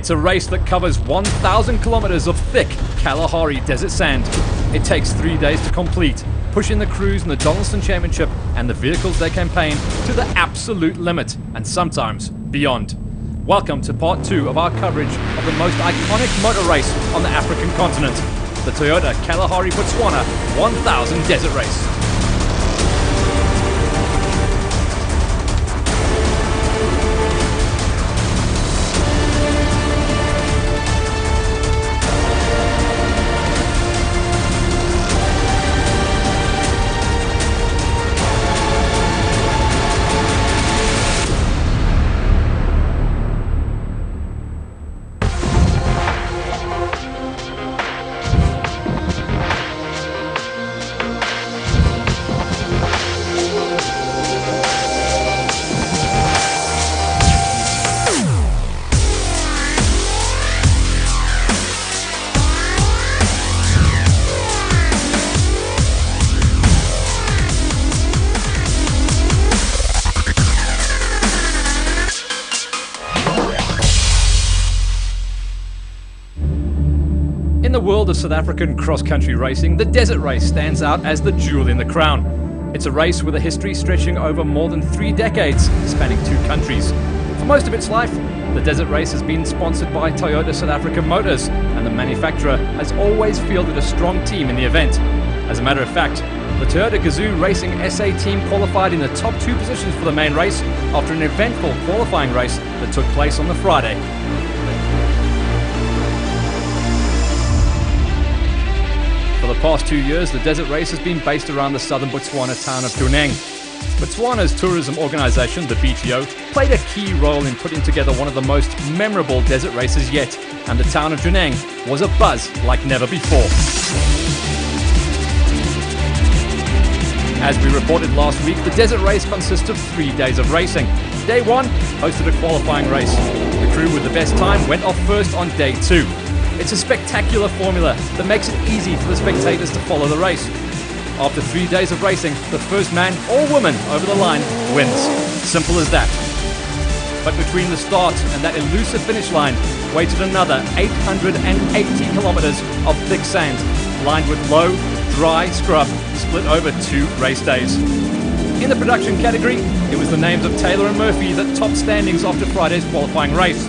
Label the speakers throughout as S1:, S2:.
S1: It's a race that covers 1,000 kilometers of thick Kalahari desert sand. It takes 3 days to complete, pushing the crews in the Donaldson Championship and the vehicles they campaign to the absolute limit, and sometimes beyond. Welcome to part 2 of our coverage of the most iconic motor race on the African continent, the Toyota Kalahari Botswana 1000 Desert Race. In the world of South African cross-country racing, the Desert Race stands out as the jewel in the crown. It's a race with a history stretching over more than 3 decades, spanning 2 countries. For most of its life, the Desert Race has been sponsored by Toyota South African Motors, and the manufacturer has always fielded a strong team in the event. As a matter of fact, the Toyota Gazoo Racing SA team qualified in the top 2 positions for the main race after an eventful qualifying race that took place on the Friday. For the past 2 years, the Desert Race has been based around the southern Botswana town of Duneng. Botswana's tourism organisation, the BTO, played a key role in putting together one of the most memorable desert races yet, and the town of Duneng was abuzz like never before. As we reported last week, the Desert Race consists of 3 days of racing. Day 1 hosted a qualifying race. The crew with the best time went off first on day 2. It's a spectacular formula that makes it easy for the spectators to follow the race. After 3 days of racing, the first man or woman over the line wins. Simple as that. But between the start and that elusive finish line waited another 880 kilometers of thick sand, lined with low, dry scrub split over 2 race days. In the production category, it was the names of Taylor and Murphy that topped standings after Friday's qualifying race.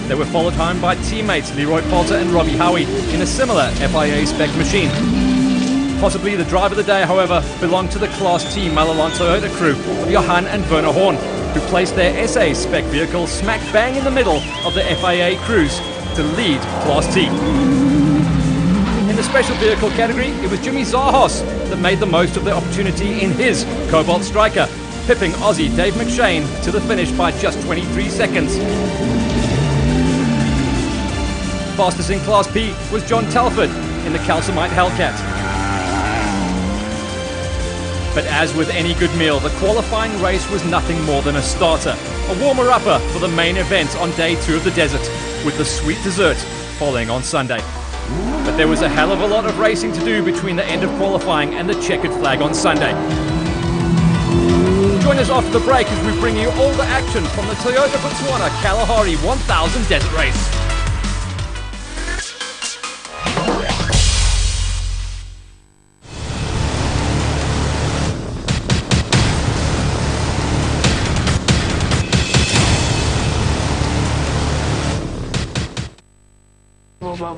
S1: They were followed home by teammates Leroy Poulter and Robbie Howie in a similar FIA spec machine. Possibly the drive of the day, however, belonged to the Class T Malalan Toyota crew of Johan and Werner Horn, who placed their SA spec vehicle smack bang in the middle of the FIA crews to lead Class T. In the special vehicle category, it was Jimmy Zahos that made the most of the opportunity in his Cobalt Striker, pipping Aussie Dave McShane to the finish by just 23 seconds. Fastest in Class P was John Telford in the Calcimite Hellcat. But as with any good meal, the qualifying race was nothing more than a starter, a warmer-upper for the main event on day 2 of the desert, with the sweet dessert following on Sunday. But there was a hell of a lot of racing to do between the end of qualifying and the checkered flag on Sunday. Join us after the break as we bring you all the action from the Toyota Botswana Kalahari 1000 Desert Race.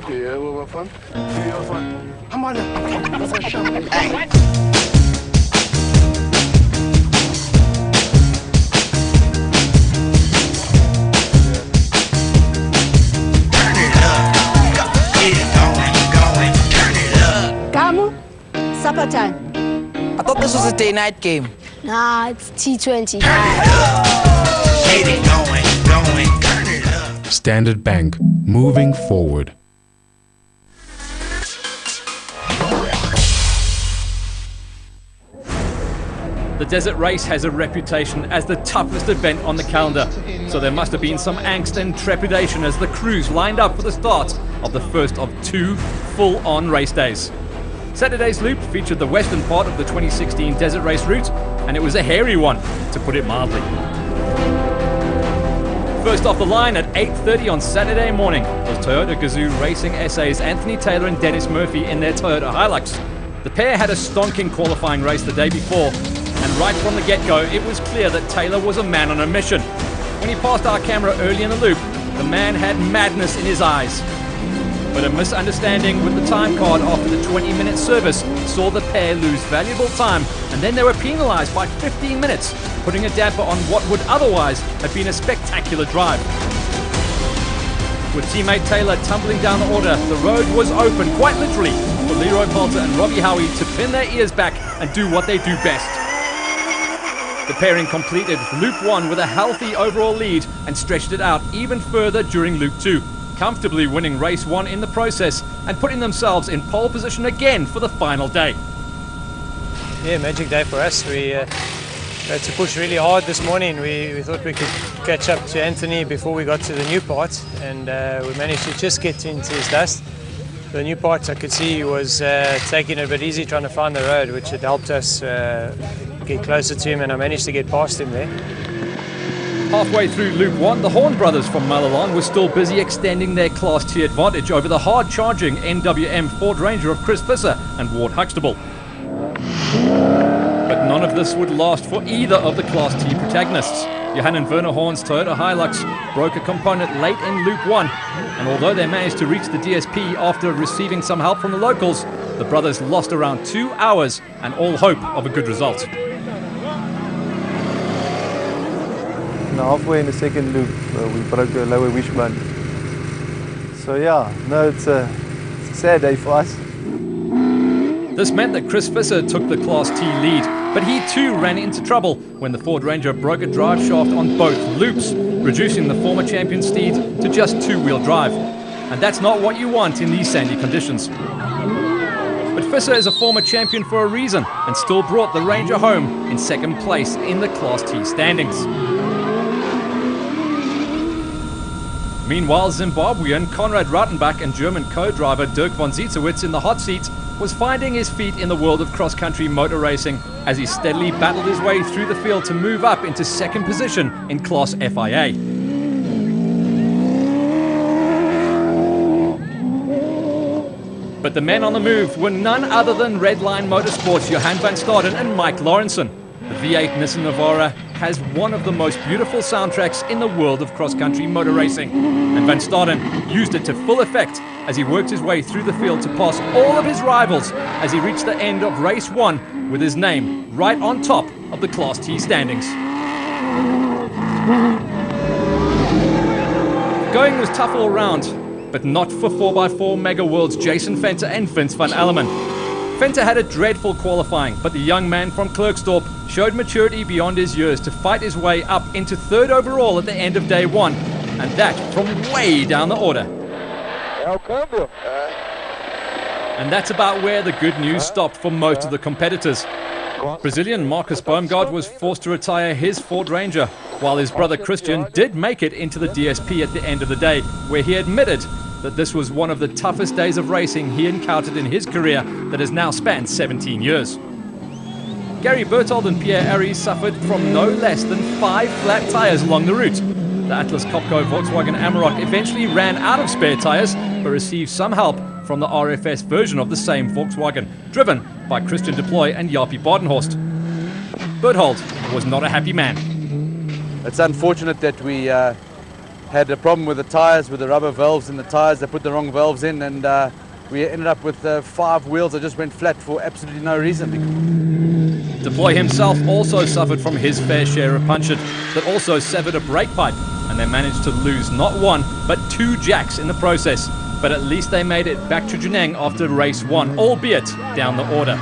S2: Ja, wo wir fahren? Ja, fahren. Hammer, das ist schon.
S3: Gamu, supper time.
S4: I thought this was a day-night game.
S3: Nah, it's T20.
S5: Standard Bank, moving forward.
S1: The Desert Race has a reputation as the toughest event on the calendar, so there must have been some angst and trepidation as the crews lined up for the start of the first of 2 full-on race days. Saturday's loop featured the western part of the 2016 Desert Race route, and it was a hairy one, to put it mildly. First off the line at 8:30 on Saturday morning was Toyota Gazoo Racing SA's Anthony Taylor and Dennis Murphy in their Toyota Hilux. The pair had a stonking qualifying race the day before, and right from the get-go, it was clear that Taylor was a man on a mission. When he passed our camera early in the loop, the man had madness in his eyes. But a misunderstanding with the time card after the 20-minute service saw the pair lose valuable time, and then they were penalized by 15 minutes, putting a damper on what would otherwise have been a spectacular drive. With teammate Taylor tumbling down the order, the road was open, quite literally, for Leroy Poulter and Robbie Howie to pin their ears back and do what they do best. The pairing completed Loop 1 with a healthy overall lead and stretched it out even further during Loop 2, comfortably winning Race 1 in the process and putting themselves in pole position again for the final day.
S6: Yeah, magic day for us. We had to push really hard this morning. We thought we could catch up to Anthony before we got to the new part, and we managed to just get into his dust. The new part, I could see he was taking it a bit easy trying to find the road, which had helped us get closer to him, and I managed to get past him there.
S1: Halfway through Loop 1, the Horn brothers from Malalon were still busy extending their Class T advantage over the hard-charging NWM Ford Ranger of Chris Visser and Ward Huxtable. But none of this would last for either of the Class T protagonists. Johan and Werner Horn's Toyota Hilux broke a component late in Loop 1, and although they managed to reach the DSP after receiving some help from the locals, the brothers lost around 2 hours and all hope of a good result.
S7: Halfway in the second loop, we broke a lower wishbone. So yeah, no, it's a sad day for us.
S1: This meant that Chris Visser took the Class T lead, but he too ran into trouble when the Ford Ranger broke a drive shaft on both loops, reducing the former champion steed to just two-wheel drive. And that's not what you want in these sandy conditions. But Visser is a former champion for a reason and still brought the Ranger home in second place in the Class T standings. Meanwhile, Zimbabwean Konrad Rautenbach and German co-driver Dirk von Zietewitz in the hot seat was finding his feet in the world of cross-country motor racing as he steadily battled his way through the field to move up into second position in Class FIA. But the men on the move were none other than Redline Motorsports' Johan van Staden and Mike Lawrenson. The V8 Nissan Navara has one of the most beautiful soundtracks in the world of cross-country motor racing, and Van Staden used it to full effect as he worked his way through the field to pass all of his rivals as he reached the end of Race 1 with his name right on top of the Class T standings. Going was tough all round, but not for 4x4 Mega World's Jason Venter and Vince van Alleman. Venter had a dreadful qualifying, but the young man from Klerksdorp showed maturity beyond his years to fight his way up into third overall at the end of day 1, and that from way down the order. And that's about where the good news stopped for most of the competitors. Brazilian Marcus Baumgart was forced to retire his Ford Ranger, while his brother Christian did make it into the DSP at the end of the day, where he admitted that this was one of the toughest days of racing he encountered in his career that has now spanned 17 years. Gary Berthold and Pierre Aries suffered from no less than 5 flat tyres along the route. The Atlas Copco Volkswagen Amarok eventually ran out of spare tyres, but received some help from the RFS version of the same Volkswagen, driven by Christian Deploy and Jaapie Badenhorst. Berthold was not a happy man.
S8: It's unfortunate that we had a problem with the tyres, with the rubber valves in the tyres. They put the wrong valves in, and we ended up with 5 wheels that just went flat for absolutely no reason.
S1: Deploy himself also suffered from his fair share of puncture that also severed a brake pipe, and they managed to lose not 1 but 2 jacks in the process. But at least they made it back to Jurong after race 1, albeit down the order.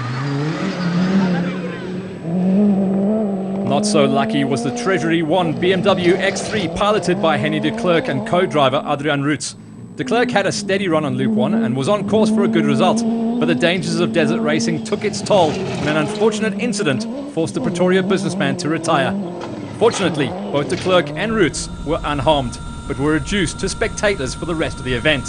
S1: Not so lucky was the Treasury 1 BMW X3 piloted by Henny de Klerk and co-driver Adrian Roots. De Klerk had a steady run on Loop 1 and was on course for a good result, but the dangers of desert racing took its toll when an unfortunate incident forced the Pretoria businessman to retire. Fortunately, both de Klerk and Roots were unharmed, but were reduced to spectators for the rest of the event.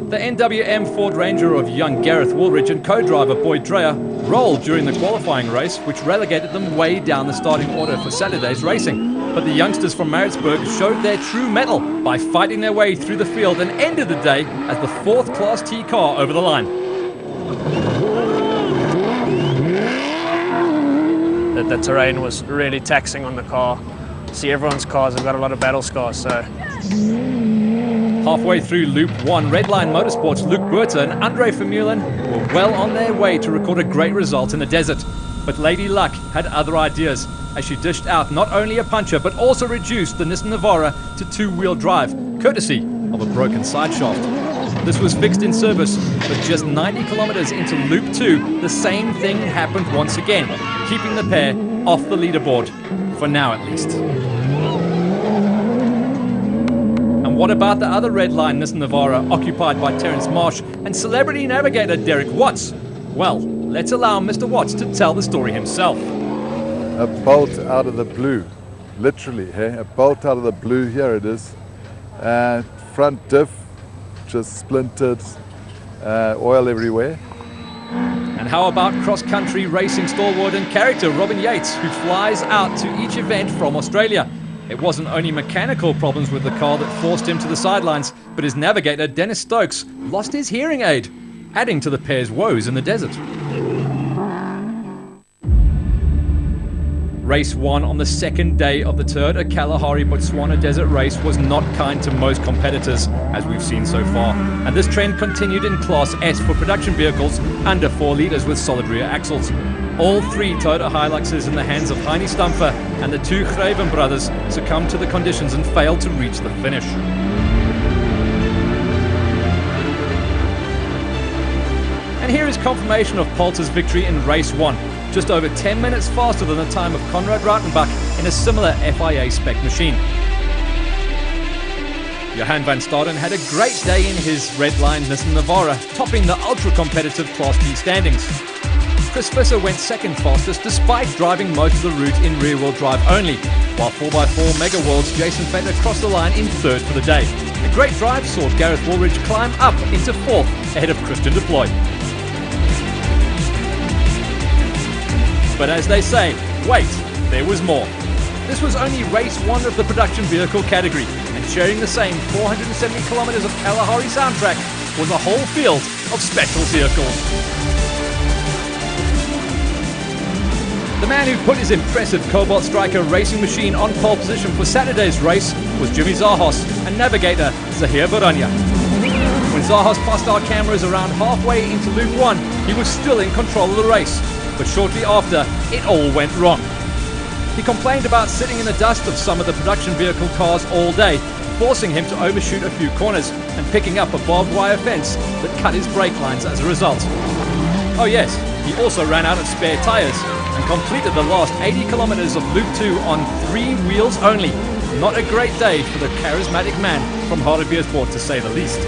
S1: The NWM Ford Ranger of young Gareth Woolridge and co-driver Boyd Dreyer rolled during the qualifying race, which relegated them way down the starting order for Saturday's racing. But the youngsters from Maritzburg showed their true mettle by fighting their way through the field and ended the day as the 4th Class T car over the line.
S9: The terrain was really taxing on the car. See, everyone's cars have got a lot of battle scars, so...
S1: Halfway through Loop 1, Redline Motorsports' Luke Buerta and Andre Vermeulen were well on their way to record a great result in the desert. But Lady Luck had other ideas, as she dished out not only a puncher but also reduced the Nissan Navara to 2-wheel drive, courtesy of a broken side shaft. This was fixed in service, but just 90 kilometers into Loop 2, the same thing happened once again, keeping the pair off the leaderboard, for now at least. And what about the other red line Nissan Navara occupied by Terence Marsh and celebrity navigator Derek Watts? Well, let's allow Mr. Watts to tell the story himself.
S7: A bolt out of the blue, literally, hey? A bolt out of the blue, here it is. Front diff just splintered, oil everywhere.
S1: And how about cross-country racing stalwart and character Robin Yates, who flies out to each event from Australia? It wasn't only mechanical problems with the car that forced him to the sidelines, but his navigator Dennis Stokes lost his hearing aid, adding to the pair's woes in the desert. Race 1 on the second day of the Toyota Kalahari Botswana Desert Race was not kind to most competitors, as we've seen so far. And this trend continued in Class S for production vehicles under 4 litres with solid rear axles. All 3 Toyota Hiluxes in the hands of Heini Stampfer and the 2 Greven brothers succumbed to the conditions and failed to reach the finish. And here is confirmation of Poulter's victory in Race 1. Just over 10 minutes faster than the time of Konrad Rautenbach in a similar FIA spec machine. Johan van Staden had a great day in his red-line Nissan Navara, topping the ultra-competitive Class D standings. Chris Visser went second fastest despite driving most of the route in rear-wheel drive only, while 4x4 Mega World's Jason Fender crossed the line in third for the day. A great drive saw Gareth Woolridge climb up into fourth ahead of Christian Deploy. But as they say, wait, there was more. This was only race 1 of the production vehicle category, and sharing the same 470 kilometers of Kalahari soundtrack was a whole field of special vehicles. The man who put his impressive Cobalt Striker racing machine on pole position for Saturday's race was Jimmy Zahos and navigator Zahir Baranya. When Zahos passed our cameras around halfway into Loop 1, he was still in control of the race. But shortly after, it all went wrong. He complained about sitting in the dust of some of the production vehicle cars all day, forcing him to overshoot a few corners and picking up a barbed wire fence that cut his brake lines as a result. Oh yes, he also ran out of spare tires and completed the last 80 kilometers of Loop 2 on 3 wheels only. Not a great day for the charismatic man from Hartbeespoort, to say the least.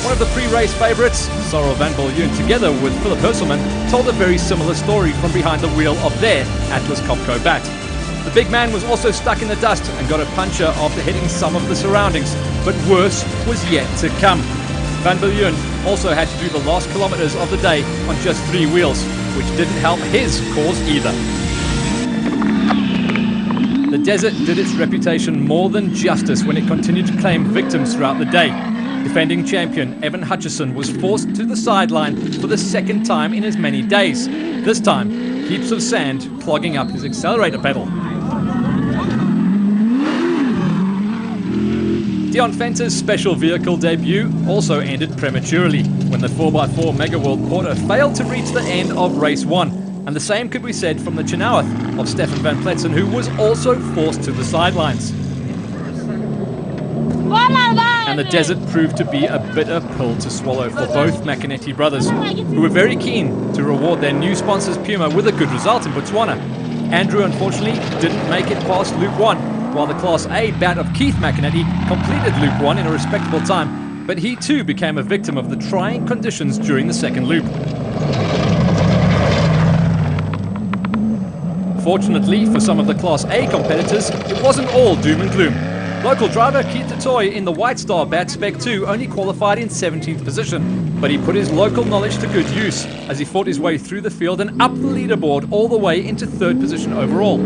S1: One of the pre-race favourites, Sorrel van Viljoen, together with Philip Hurselman, told a very similar story from behind the wheel of their Atlas Copco bat. The big man was also stuck in the dust and got a puncture after hitting some of the surroundings, but worse was yet to come. Van Viljoen also had to do the last kilometres of the day on just 3 wheels, which didn't help his cause either. The desert did its reputation more than justice when it continued to claim victims throughout the day. Defending champion Evan Hutchison was forced to the sideline for the second time in as many days. This time, heaps of sand clogging up his accelerator pedal. Dion Fenter's special vehicle debut also ended prematurely when the 4x4 Mega World Porter failed to reach the end of race 1. And the same could be said from the Chenoweth of Stefan van Pletsen, who was also forced to the sidelines. And the desert proved to be a bitter pill to swallow for both Macanetti brothers, who were very keen to reward their new sponsors Puma with a good result in Botswana. Andrew unfortunately didn't make it past Loop 1, while the Class A bat of Keith Macanetti completed Loop 1 in a respectable time, but he too became a victim of the trying conditions during the second loop. Fortunately for some of the Class A competitors, it wasn't all doom and gloom. Local driver Keith Totoy in the White Star Bat Spec 2 only qualified in 17th position, but he put his local knowledge to good use as he fought his way through the field and up the leaderboard all the way into 3rd position overall.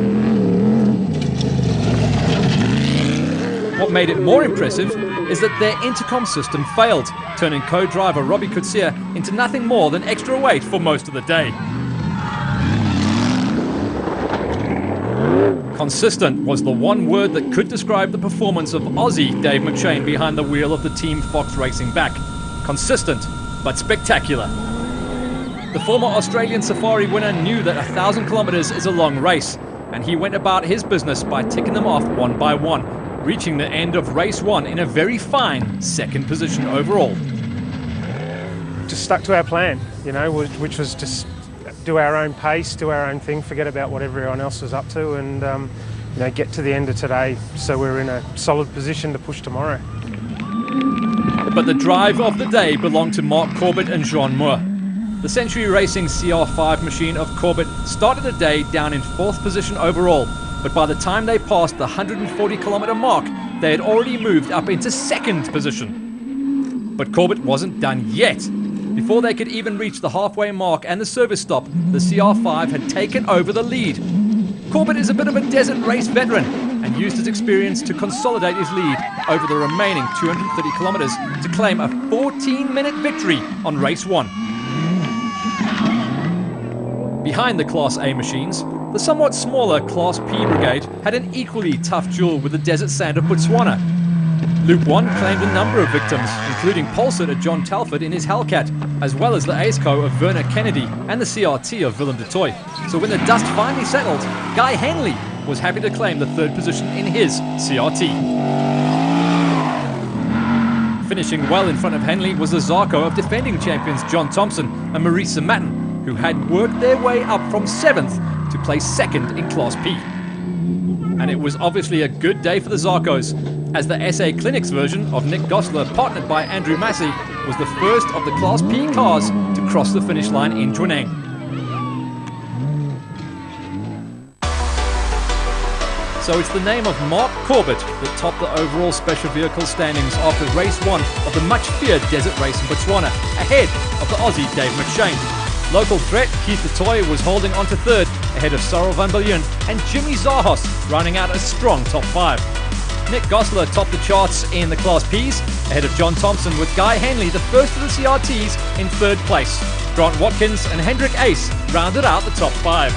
S1: What made it more impressive is that their intercom system failed, turning co-driver Robbie Kutsia into nothing more than extra weight for most of the day. Consistent was the one word that could describe the performance of Aussie Dave McShane behind the wheel of the Team Fox Racing back. Consistent, but spectacular. The former Australian Safari winner knew that 1,000 kilometres is a long race, and he went about his business by ticking them off one by one, reaching the end of race 1 in a very fine 2nd position overall.
S6: Just stuck to our plan, which was just do our own pace, do our own thing, forget about what everyone else was up to, and get to the end of today so we're in a solid position to push tomorrow.
S1: But the drive of the day belonged to Mark Corbett and Jean Moore. The Century Racing CR5 machine of Corbett started the day down in 4th position overall, but by the time they passed the 140-kilometre mark, they had already moved up into 2nd position. But Corbett wasn't done yet. Before they could even reach the halfway mark and the service stop, the CR5 had taken over the lead. Corbett is a bit of a desert race veteran and used his experience to consolidate his lead over the remaining 230 kilometres to claim a 14-minute victory on race 1. Behind the Class A machines, the somewhat smaller Class P brigade had an equally tough duel with the Desert Sand of Botswana. Loop 1 claimed a number of victims, including pole sitter John Telford in his Hellcat, as well as the Aceco of Werner Kennedy and the CRT of Willem de Toy. So when the dust finally settled, Guy Henley was happy to claim the 3rd position in his CRT. Finishing well in front of Henley was the Zarco of defending champions John Thompson and Marisa Matten, who had worked their way up from 7th to place 2nd in Class P. And it was obviously a good day for the Zarcos, as the SA Clinics version of Nick Gosler, partnered by Andrew Massey, was the first of the Class P cars to cross the finish line in Jwaneng. So it's the name of Mark Corbett that topped the overall special vehicle standings after race 1 of the much feared desert race in Botswana, ahead of the Aussie Dave McShane. Local threat Keith Totoy was holding on to 3rd, ahead of Cyril van Biljon and Jimmy Zahos, rounding out a strong top 5. Nick Gosler topped the charts in the Class Ps, ahead of John Thompson, with Guy Henley, the first of the CRTs, in 3rd place. Grant Watkins and Hendrik Ace rounded out the top 5.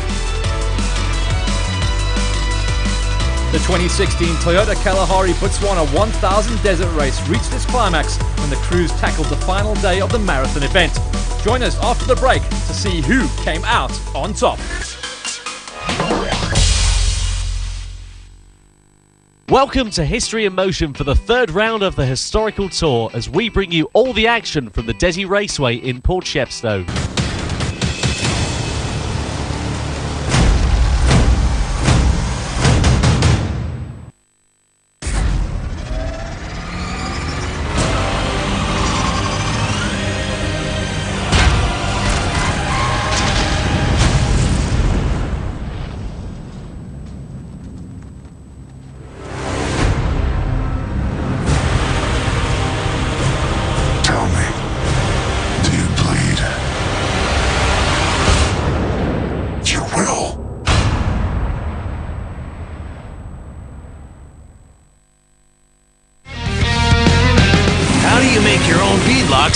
S1: The 2016 Toyota Kalahari Botswana 1000 Desert Race reached its climax when the crews tackled the final day of the marathon event. Join us after the break to see who came out on top.
S10: Welcome to History in Motion for the 3rd round of the historical tour as we bring you all the action from the Desi Raceway in Port Shepstone.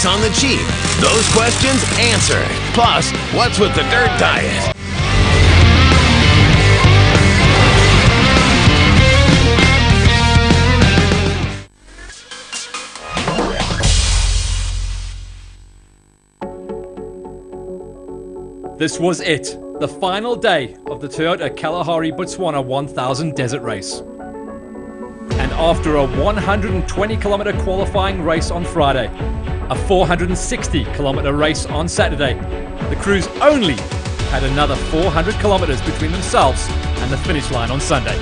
S11: On the cheap. Those questions answered. Plus, what's with the dirt diet?
S1: This was it, the final day of the Toyota Kalahari Botswana 1000 Desert Race. And after a 120-kilometre qualifying race on Friday, a 460-kilometre race on Saturday, the crews only had another 400 kilometres between themselves and the finish line on Sunday.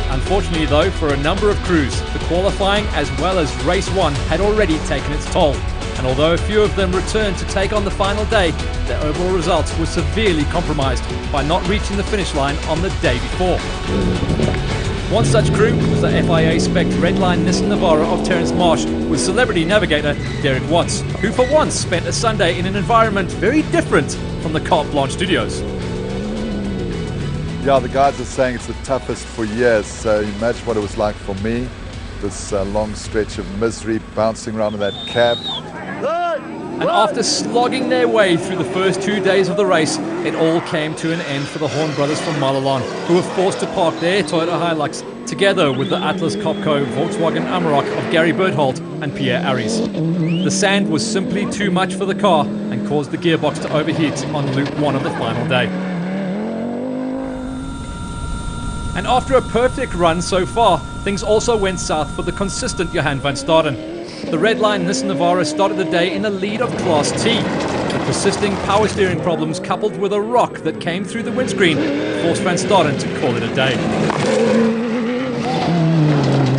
S1: Unfortunately though, for a number of crews, the qualifying as well as race 1 had already taken its toll, and although a few of them returned to take on the final day, their overall results were severely compromised by not reaching the finish line on the day before. One such crew was the FIA-spec Redline Nissan Navara of Terence Marsh with celebrity navigator Derek Watts, who for once spent a Sunday in an environment very different from the Carte Blanche studios.
S7: Yeah, the guys are saying it's the toughest for years, so imagine what it was like for me. This long stretch of misery, bouncing around in that cab.
S1: And after slogging their way through the first 2 days of the race, it all came to an end for the Horn brothers from Malalon, who were forced to park their Toyota Hilux together with the Atlas Copco Volkswagen Amarok of Gary Berthold and Pierre Aries. The sand was simply too much for the car and caused the gearbox to overheat on loop 1 of the final day. And after a perfect run so far, things also went south for the consistent Johan van Staden. The Redline Nissan Navara started the day in the lead of Class T. The persisting power steering problems coupled with a rock that came through the windscreen forced van Staden to call it a day.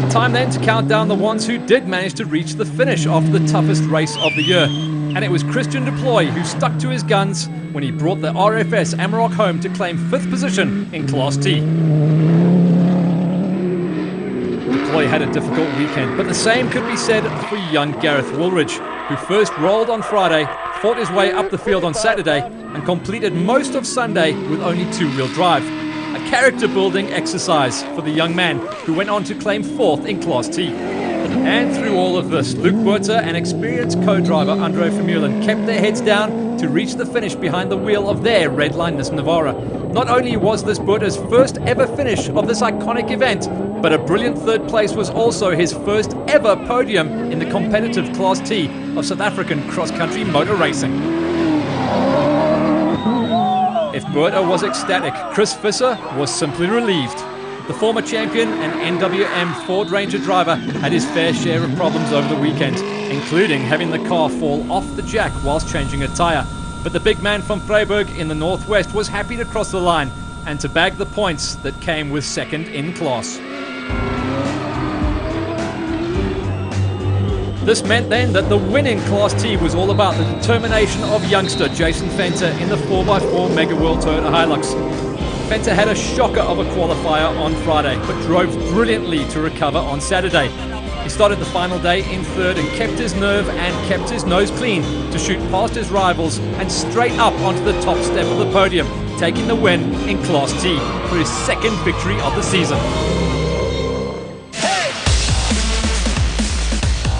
S1: Time then to count down the ones who did manage to reach the finish after the toughest race of the year. And it was Christian Deploy who stuck to his guns when he brought the RFS Amarok home to claim 5th position in Class T. Deploy had a difficult weekend, but the same could be said for young Gareth Woolridge, who first rolled on Friday, fought his way up the field on Saturday, and completed most of Sunday with only 2-wheel drive. A character-building exercise for the young man who went on to claim 4th in Class T. And through all of this, Luke Buerter and experienced co-driver Andre Vermeulen kept their heads down to reach the finish behind the wheel of their Redline Nissan Navara. Not only was this Buerter's first ever finish of this iconic event, but a brilliant 3rd place was also his first ever podium in the competitive Class T of South African cross-country motor racing. If Buerter was ecstatic, Chris Visser was simply relieved. The former champion and NWM Ford Ranger driver had his fair share of problems over the weekend, including having the car fall off the jack whilst changing a tyre. But the big man from Vryburg in the northwest was happy to cross the line and to bag the points that came with 2nd in class. This meant then that the win in Class T was all about the determination of youngster Jason Venter in the 4x4 Mega World Toyota Hilux. Venter had a shocker of a qualifier on Friday, but drove brilliantly to recover on Saturday. He started the final day in 3rd and kept his nerve and kept his nose clean to shoot past his rivals and straight up onto the top step of the podium, taking the win in Class T for his 2nd victory of the season.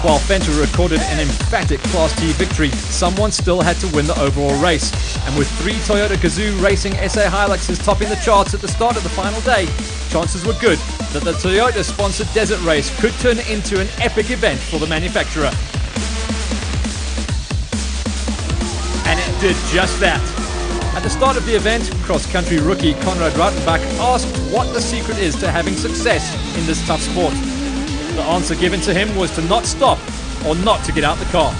S1: While Venter recorded an emphatic Class T victory, someone still had to win the overall race. And with 3 Toyota Gazoo Racing SA Hiluxes topping the charts at the start of the final day, chances were good that the Toyota-sponsored desert race could turn into an epic event for the manufacturer. And it did just that. At the start of the event, cross-country rookie Konrad Rautenbach asked what the secret is to having success in this tough sport. The answer given to him was to not stop or not to get out the car.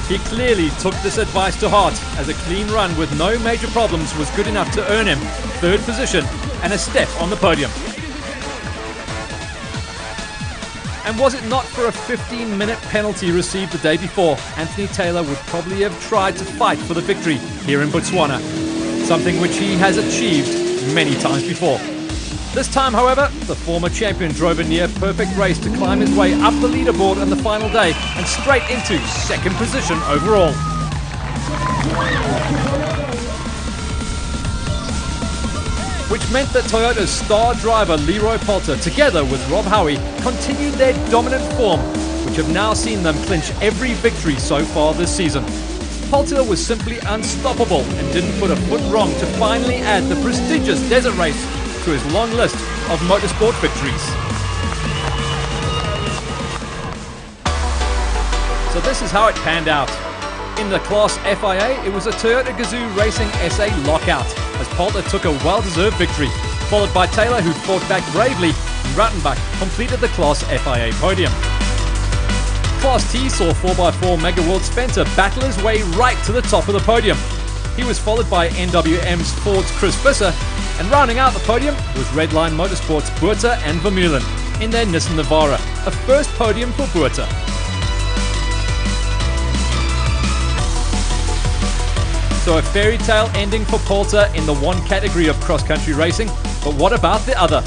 S1: He clearly took this advice to heart, as a clean run with no major problems was good enough to earn him 3rd position and a step on the podium. And was it not for a 15-minute penalty received the day before, Anthony Taylor would probably have tried to fight for the victory here in Botswana, something which he has achieved many times before. This time, however, the former champion drove a near-perfect race to climb his way up the leaderboard on the final day and straight into 2nd position overall. Which meant that Toyota's star driver Leroy Poulter, together with Rob Howie, continued their dominant form, which have now seen them clinch every victory so far this season. Poulter was simply unstoppable and didn't put a foot wrong to finally add the prestigious desert race to his long list of motorsport victories. So this is how it panned out. In the Class FIA, it was a Toyota Gazoo Racing SA lockout, as Poulter took a well-deserved victory, followed by Taylor, who fought back bravely, and Rautenbach completed the Class FIA podium. Class T saw 4x4 Mega World Venter battle his way right to the top of the podium. He was followed by NWM's Ford's Chris Visser, and rounding out the podium was Redline Motorsports' Buerter and Vermeulen in their Nissan Navara, a first podium for Buerter. So a fairy tale ending for Poulter in the one category of cross-country racing, but what about the other?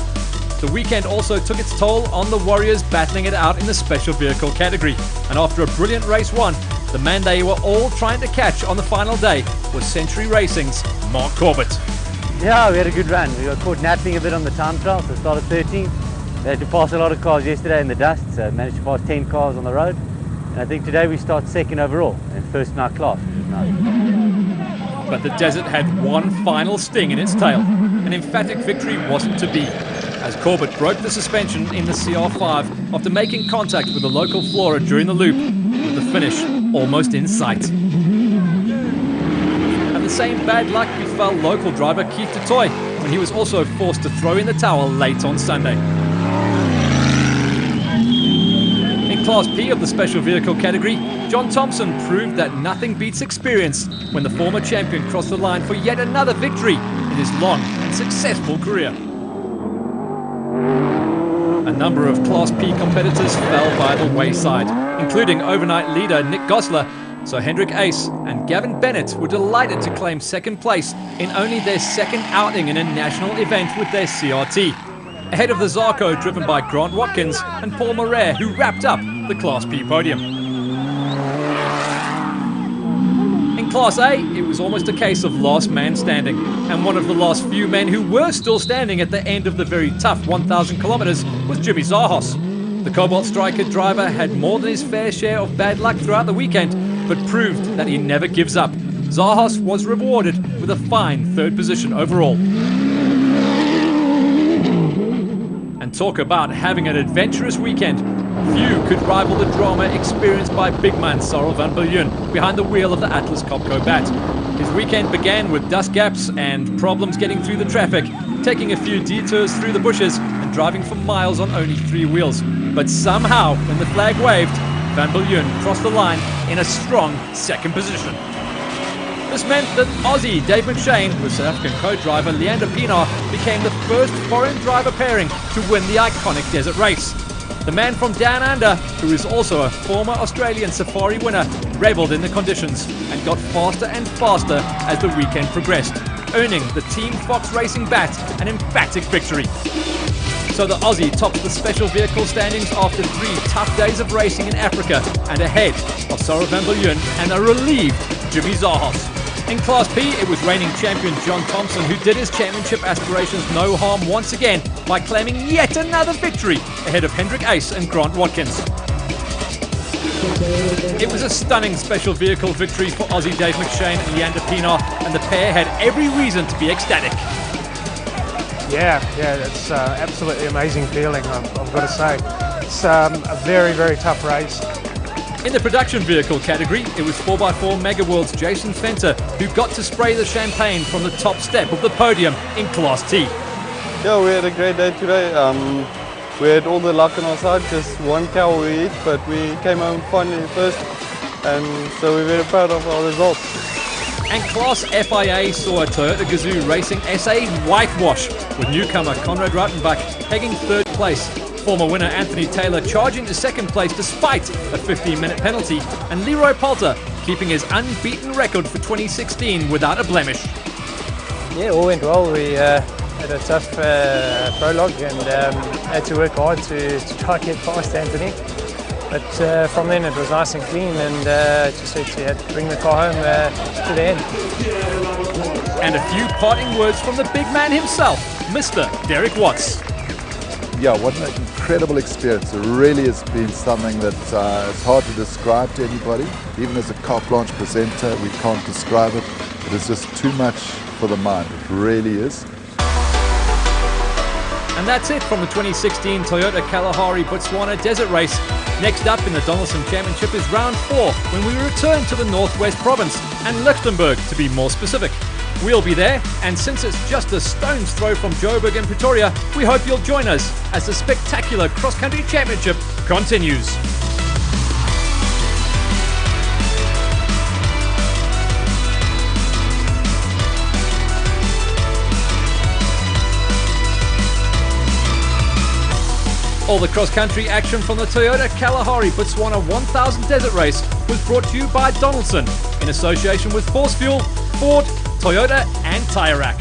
S1: The weekend also took its toll on the Warriors battling it out in the special vehicle category. And after a brilliant race one, the man they were all trying to catch on the final day was Century Racing's Mark Corbett.
S12: Yeah, we had a good run. We got caught napping a bit on the time trial, so started 13th. We had to pass a lot of cars yesterday in the dust, so managed to pass 10 cars on the road. And I think today we start second overall and first in our class, which is nice.
S1: But the Desert had one final sting in its tail. An emphatic victory wasn't to be, as Corbett broke the suspension in the CR5 after making contact with the local flora during the loop, with the finish almost in sight. And the same bad luck befell local driver Keith Dutoy when he was also forced to throw in the towel late on Sunday. In Class P of the special vehicle category, John Thompson proved that nothing beats experience when the former champion crossed the line for yet another victory in his long and successful career. A number of Class P competitors fell by the wayside, including overnight leader Nick Gosler, so Hendrik Ace and Gavin Bennett were delighted to claim second place in only their second outing in a national event with their CRT, ahead of the Zarco driven by Grant Watkins and Paul Moret, who wrapped up the Class P podium. In Class A, it was almost a case of last man standing, and one of the last few men who were still standing at the end of the very tough 1,000 kilometers was Jimmy Zahos. The Cobalt Striker driver had more than his fair share of bad luck throughout the weekend, but proved that he never gives up. Zahos was rewarded with a fine third position overall. And talk about having an adventurous weekend. Few could rival the drama experienced by big man Cyril van Biljoen behind the wheel of the Atlas Copco Bat. His weekend began with dust gaps and problems getting through the traffic, taking a few detours through the bushes and driving for miles on only 3 wheels. But somehow, when the flag waved, Van Biljoen crossed the line in a strong second position. This meant that Aussie Dave McShane with South African co-driver Leander Pienaar became the first foreign driver pairing to win the iconic desert race. The man from Down Under, who is also a former Australian Safari winner, revelled in the conditions and got faster and faster as the weekend progressed, earning the Team Fox Racing Bat an emphatic victory. So the Aussie tops the special vehicle standings after 3 tough days of racing in Africa and ahead of Cyril van Biljoen and a relieved Jimmy Zahos. In Class P, it was reigning champion John Thompson who did his championship aspirations no harm once again by claiming yet another victory ahead of Hendrik Ace and Grant Watkins. It was a stunning special vehicle victory for Aussie Dave McShane and Leander Pienaar, and the pair had every reason to be ecstatic.
S6: Yeah, it's absolutely amazing feeling, I've got to say. It's a very, very tough race.
S1: In the production vehicle category, it was 4x4 Mega World's Jason Fenter who got to spray the champagne from the top step of the podium in Class T.
S13: Yeah, we had a great day today. We had all the luck on our side, just one cow we eat, but we came home finally first, and so we're very proud of our results.
S1: And Class FIA saw a Toyota Gazoo Racing SA whitewash, with newcomer Conrad Rautenbach taking third place, former winner Anthony Taylor charging to second place despite a 15-minute penalty, and Leroy Poulter keeping his unbeaten record for 2016 without a blemish.
S6: Yeah, all went well. We had a tough prologue and had to work hard to try to get past Anthony. But from then it was nice and clean, and just had to bring the car home to the end.
S1: And a few parting words from the big man himself, Mr. Derek Watts.
S7: Yeah, what an incredible experience. It really has been something that is hard to describe to anybody. Even as a carte blanche presenter, we can't describe it. It is just too much for the mind. It really is.
S1: And that's it from the 2016 Toyota Kalahari Botswana Desert Race. Next up in the Donaldson Championship is round 4, when we return to the Northwest Province and Lichtenburg to be more specific. We'll be there, and since it's just a stone's throw from Joburg and Pretoria, we hope you'll join us as the spectacular cross-country championship continues. All the cross-country action from the Toyota Kalahari Botswana 1000 Desert Race was brought to you by Donaldson in association with Force Fuel, Ford, Toyota and Tire Rack.